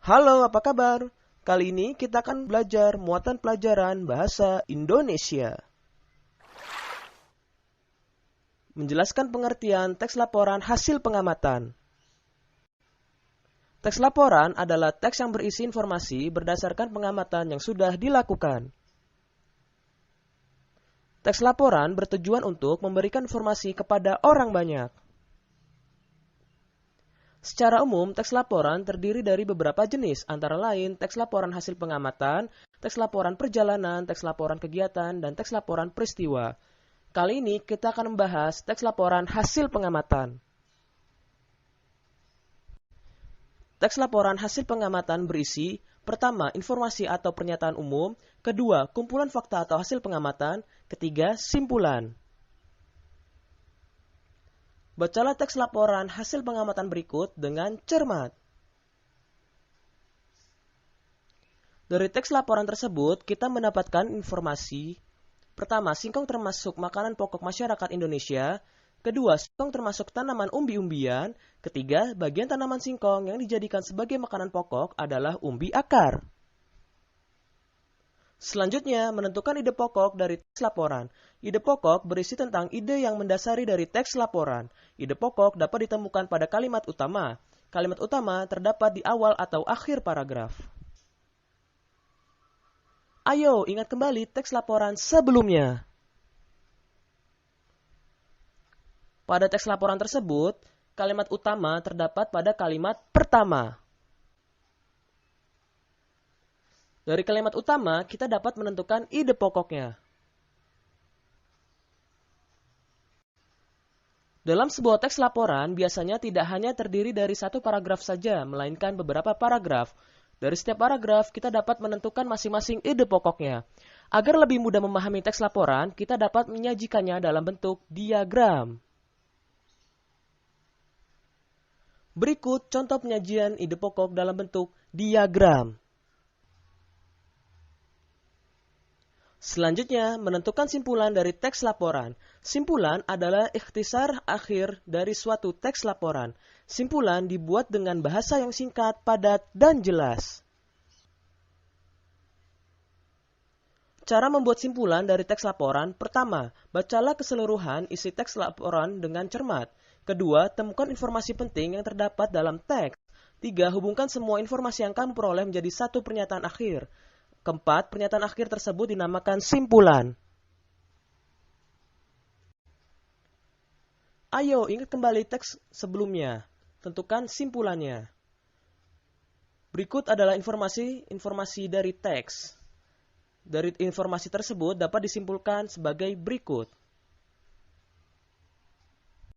Halo, apa kabar? Kali ini kita akan belajar muatan pelajaran bahasa Indonesia. Menjelaskan pengertian teks laporan hasil pengamatan. Teks laporan adalah teks yang berisi informasi berdasarkan pengamatan yang sudah dilakukan. Teks laporan bertujuan untuk memberikan informasi kepada orang banyak. Secara umum, teks laporan terdiri dari beberapa jenis, antara lain teks laporan hasil pengamatan, teks laporan perjalanan, teks laporan kegiatan, dan teks laporan peristiwa. Kali ini kita akan membahas teks laporan hasil pengamatan. Teks laporan hasil pengamatan berisi: pertama, informasi atau pernyataan umum; kedua, kumpulan fakta atau hasil pengamatan; ketiga, simpulan. Bacalah teks laporan hasil pengamatan berikut dengan cermat. Dari teks laporan tersebut, kita mendapatkan informasi. Pertama, singkong termasuk makanan pokok masyarakat Indonesia. Kedua, singkong termasuk tanaman umbi-umbian. Ketiga, bagian tanaman singkong yang dijadikan sebagai makanan pokok adalah umbi akar. Selanjutnya, menentukan ide pokok dari teks laporan. Ide pokok berisi tentang ide yang mendasari dari teks laporan. Ide pokok dapat ditemukan pada kalimat utama. Kalimat utama terdapat di awal atau akhir paragraf. Ayo, ingat kembali teks laporan sebelumnya. Pada teks laporan tersebut, kalimat utama terdapat pada kalimat pertama. Dari kalimat utama, kita dapat menentukan ide pokoknya. Dalam sebuah teks laporan, biasanya tidak hanya terdiri dari satu paragraf saja, melainkan beberapa paragraf. Dari setiap paragraf, kita dapat menentukan masing-masing ide pokoknya. Agar lebih mudah memahami teks laporan, kita dapat menyajikannya dalam bentuk diagram. Berikut contoh penyajian ide pokok dalam bentuk diagram. Selanjutnya, menentukan simpulan dari teks laporan. Simpulan adalah ikhtisar akhir dari suatu teks laporan. Simpulan dibuat dengan bahasa yang singkat, padat, dan jelas. Cara membuat simpulan dari teks laporan: pertama, bacalah keseluruhan isi teks laporan dengan cermat. Kedua, temukan informasi penting yang terdapat dalam teks. Tiga, hubungkan semua informasi yang kamu peroleh menjadi satu pernyataan akhir. Keempat, pernyataan akhir tersebut dinamakan simpulan. Ayo, ingat kembali teks sebelumnya. Tentukan simpulannya. Berikut adalah informasi dari teks. Dari informasi tersebut dapat disimpulkan sebagai berikut.